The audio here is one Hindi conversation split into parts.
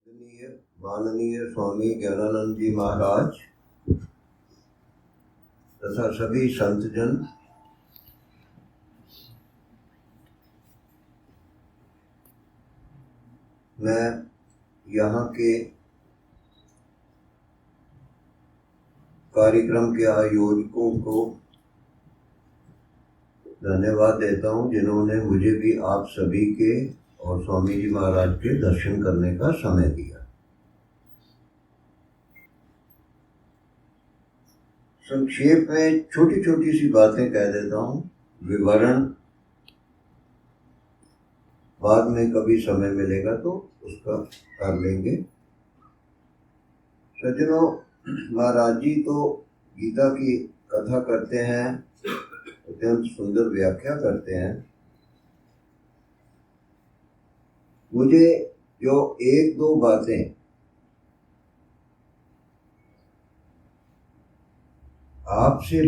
माननीय स्वामी ज्ञानानंद जी महाराज तथा सभी संतजन, मैं यहाँ के कार्यक्रम के आयोजकों को धन्यवाद देता हूँ, जिन्होंने मुझे भी आप सभी के और स्वामी जी महाराज के दर्शन करने का समय दिया। संक्षेप में छोटी छोटी सी बातें कह देता हूँ, विवरण बाद में कभी समय मिलेगा तो उसका कर लेंगे। सज्जनों, महाराज जी तो गीता की कथा करते हैं, अत्यंत सुंदर व्याख्या करते हैं। मुझे जो एक दो बातें आपसे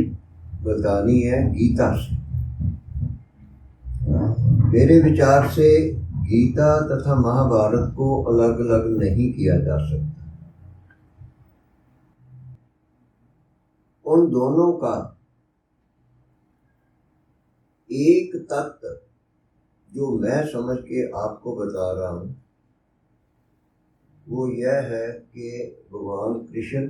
बतानी है गीता से। मेरे विचार से गीता तथा महाभारत को अलग अलग नहीं किया जा सकता। उन दोनों का एक तत्व जो मैं समझ के आपको बता रहा हूं, वो यह है कि भगवान कृष्ण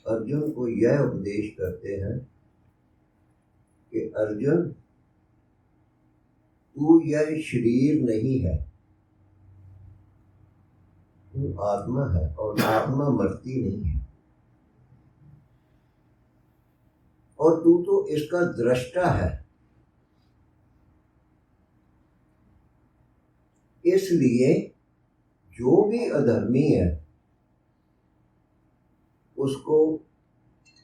अर्जुन को यह उपदेश करते हैं कि अर्जुन, तू यह शरीर नहीं है, तू आत्मा है और आत्मा मरती नहीं है, और तू तो इसका दृष्टा है। इसलिए जो भी अधर्मी है उसको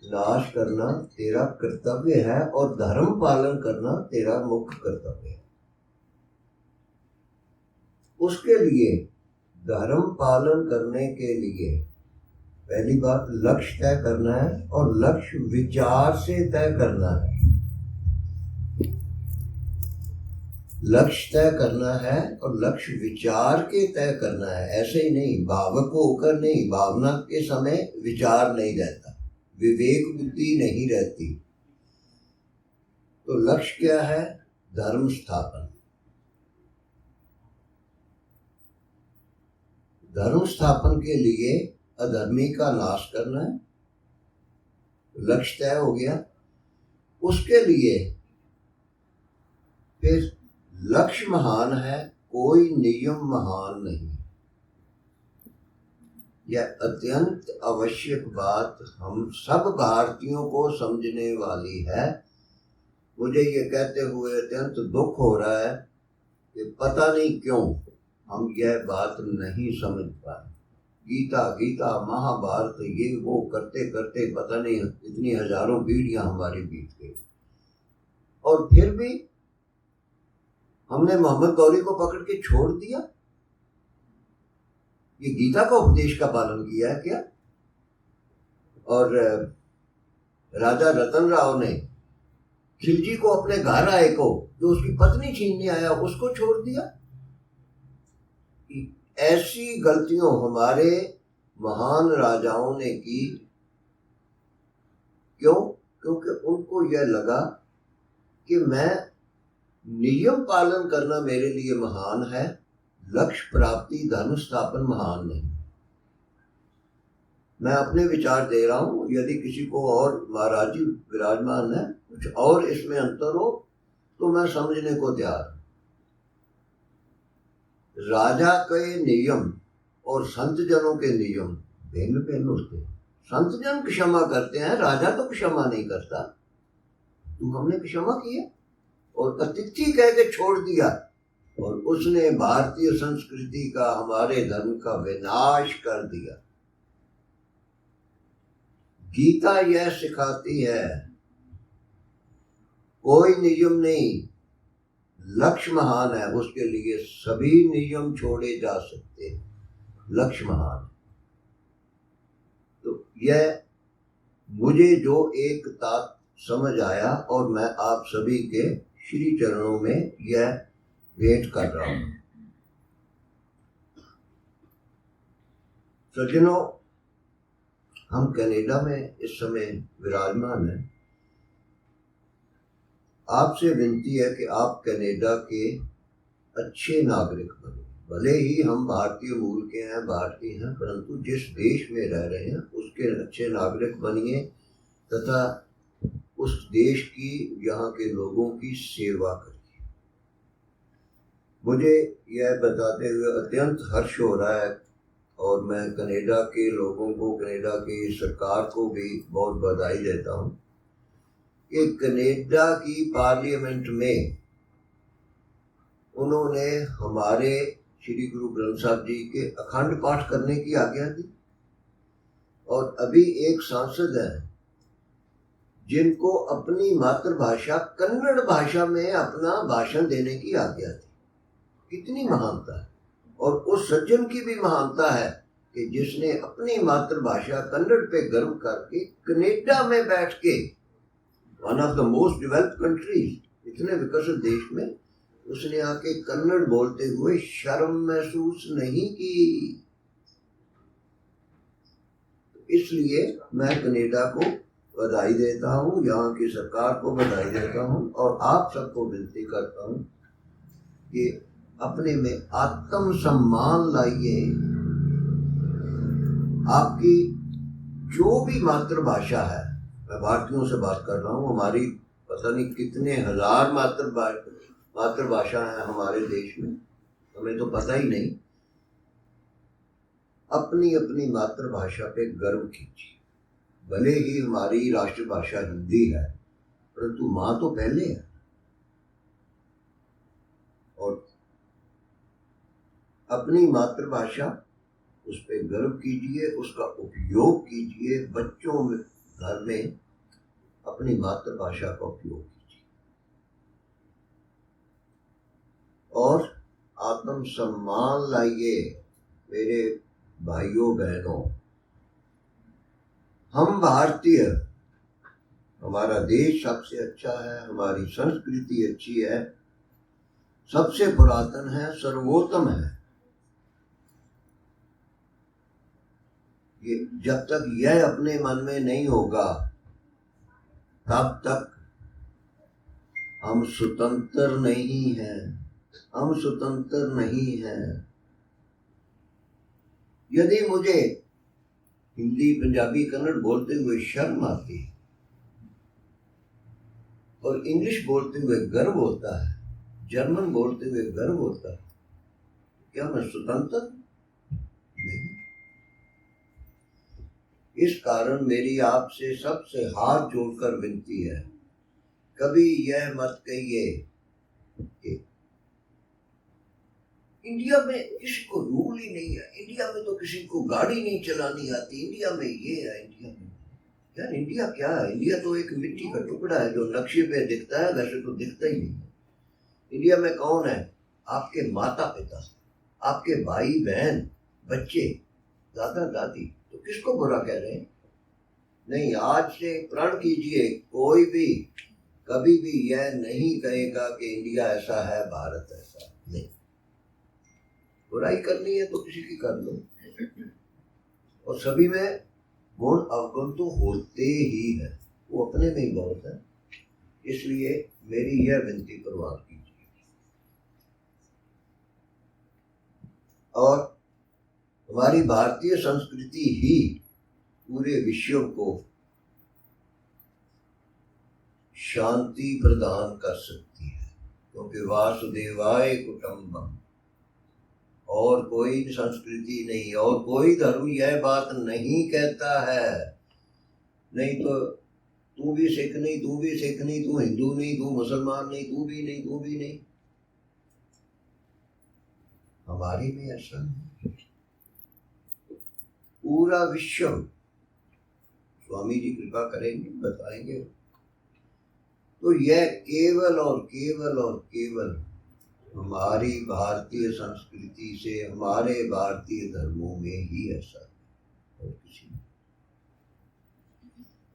नाश करना तेरा कर्तव्य है और धर्म पालन करना तेरा मुख्य कर्तव्य है। उसके लिए धर्म पालन करने के लिए पहली बात लक्ष्य तय करना है, और लक्ष्य विचार से तय करना है। लक्ष्य तय करना है और लक्ष्य विचार के तय करना है। ऐसे ही नहीं, भावक होकर नहीं, भावना के समय विचार नहीं रहता, विवेक बुद्धि नहीं रहती। तो लक्ष्य क्या है? धर्म स्थापन। धर्म स्थापन के लिए अधर्मी का नाश करना है, लक्ष्य तय हो गया। उसके लिए फिर लक्ष्य महान है, कोई नियम महान नहीं। यह अत्यंत आवश्यक बात हम सब भारतीयों को समझने वाली है। मुझे ये कहते हुए अत्यंत दुख हो रहा है कि पता नहीं क्यों हम यह बात नहीं समझ पाए। गीता गीता महाभारत ये वो करते करते पता नहीं इतनी हजारों पीढ़ियां हमारी बीत गई, और फिर भी हमने मोहम्मद गौरी को पकड़ के छोड़ दिया। ये गीता का उपदेश का पालन किया है क्या? और राजा रतन राव ने खिलजी को, अपने घर आए को, जो उसकी पत्नी छीनने आया, उसको छोड़ दिया। ऐसी गलतियों हमारे महान राजाओं ने की। क्यों? क्योंकि उनको यह लगा कि मैं नियम पालन करना मेरे लिए महान है, लक्ष्य प्राप्ति धर्म स्थापन महान नहीं। मैं अपने विचार दे रहा हूं, यदि किसी को और महाराज जी विराजमान है कुछ और इसमें अंतर हो तो मैं समझने को तैयार। राजा के नियम और संत जनों के नियम भिन्न भिन्न होते हैं। संत जन क्षमा करते हैं, राजा तो क्षमा नहीं करता। तुम हमने क्षमा किया और अतिथि कह के छोड़ दिया, और उसने भारतीय संस्कृति का, हमारे धर्म का विनाश कर दिया। गीता यह सिखाती है, कोई नियम नहीं, लक्ष्य महान है। उसके लिए सभी नियम छोड़े जा सकते हैं, लक्ष्य महान। तो यह मुझे जो एक तात समझ आया, और मैं आप सभी के श्री चरणों में यह भेंट कर रहा हूं। सज्जनों, हम कनाडा में इस समय विराजमान हैं। आपसे विनती है कि आप कनाडा के अच्छे नागरिक बने। भले ही हम भारतीय मूल के हैं, भारतीय हैं, परंतु जिस देश में रह रहे हैं उसके अच्छे नागरिक बनिए तथा उस देश की, यहाँ के लोगों की सेवा करिए। मुझे यह बताते हुए अत्यंत हर्ष हो रहा है और मैं कनाडा के लोगों को, कनाडा की सरकार को भी बहुत बधाई देता हूँ कि कनाडा की पार्लियामेंट में उन्होंने हमारे श्री गुरु ग्रंथ साहब जी के अखंड पाठ करने की आज्ञा दी। और अभी एक सांसद है जिनको अपनी मातृभाषा कन्नड़ भाषा में अपना भाषण देने की आज्ञा थी। कितनी महानता है। और उस सज्जन की भी महानता है कि जिसने अपनी मातृभाषा कन्नड़ पे गर्व करके कनाडा में बैठ के, one of the most developed countries, इतने विकसित देश में, उसने आके कन्नड़ बोलते हुए शर्म महसूस नहीं की। इसलिए मैं कनाडा को बधाई देता हूँ, यहाँ की सरकार को बधाई देता हूँ और आप सबको विनती करता हूँ कि अपने में आत्मसम्मान लाइए। आपकी जो भी मातृभाषा है, मैं भारतीयों से बात कर रहा हूँ, हमारी पता नहीं कितने हजार मातृभाषा है हमारे देश में, हमें तो पता ही नहीं। अपनी अपनी मातृभाषा पे गर्व कीजिए। भले ही हमारी राष्ट्रभाषा हिंदी है, परंतु माँ तो पहले है। और अपनी मातृभाषा, उस पे गर्व कीजिए, उसका उपयोग कीजिए। बच्चों में, घर में अपनी मातृभाषा का उपयोग कीजिए और आत्मसम्मान लाइए। मेरे भाइयों बहनों, हम भारतीय, हमारा देश सबसे अच्छा है, हमारी संस्कृति अच्छी है, सबसे पुरातन है, सर्वोत्तम है। ये जब तक यह अपने मन में नहीं होगा तब तक हम स्वतंत्र नहीं हैं। हम स्वतंत्र नहीं हैं। यदि मुझे हिंदी, पंजाबी, कन्नड़ बोलते हुए शर्म आती और इंग्लिश बोलते हुए गर्व होता है, जर्मन बोलते हुए गर्व होता है, क्या मैं स्वतंत्र नहीं? इस कारण मेरी आपसे सबसे हाथ जोड़कर विनती है, कभी यह मत कहिए कि इंडिया में किसी को रूल ही नहीं है, इंडिया में तो किसी को गाड़ी नहीं चलानी आती, इंडिया में ये है, इंडिया में। यार इंडिया क्या है? इंडिया तो एक मिट्टी का टुकड़ा है जो नक्शे पे दिखता है, वैसे तो दिखता ही नहीं है। इंडिया में कौन है? आपके माता पिता, आपके भाई बहन, बच्चे, दादा दादी। तो किसको बुरा कह रहे हैं? नहीं, आज से प्रण कीजिए, कोई भी कभी भी यह नहीं कहेगा कि इंडिया ऐसा है, भारत ऐसा नहीं। बुराई करनी है तो किसी की कर लो, और सभी में गुण अवगुण तो होते ही है, वो अपने में ही बहुत है। इसलिए मेरी यह विनती प्रवान कीजिए। और हमारी भारतीय संस्कृति ही पूरे विश्व को शांति प्रदान कर सकती है, क्योंकि वासुदेवाय कुटुंबकम, और कोई संस्कृति नहीं, और कोई धर्म यह बात नहीं कहता है। नहीं तो तू भी सिख नहीं, तू भी सिख नहीं, तू हिंदू नहीं, तू मुसलमान नहीं, तू भी नहीं, तू भी नहीं। हमारी में ऐसा नहीं। पूरा विश्व, स्वामी जी कृपा करेंगे, बताएंगे, तो यह केवल और केवल और केवल हमारी भारतीय संस्कृति से, हमारे भारतीय धर्मों में ही ऐसा है, और किसी में।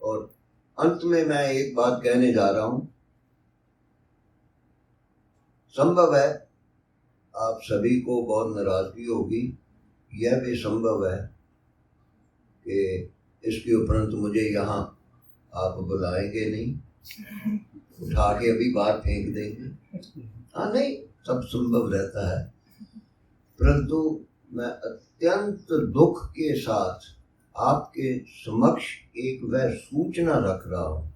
और अंत में मैं एक बात कहने जा रहा हूं। संभव है आप सभी को बहुत नाराजगी होगी, यह भी संभव है कि इसके उपरंत मुझे यहाँ आप बुलाएंगे नहीं, उठा के अभी बाहर फेंक देंगे। हाँ नहीं, सब संभव रहता है, परंतु मैं अत्यंत दुख के साथ आपके समक्ष एक वह सूचना रख रहा हूं।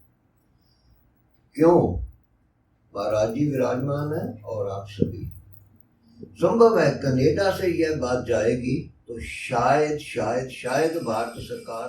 क्यों? महाराज जी विराजमान है और आप सभी। संभव है कनाडा से यह बात जाएगी तो शायद शायद शायद भारत सरकार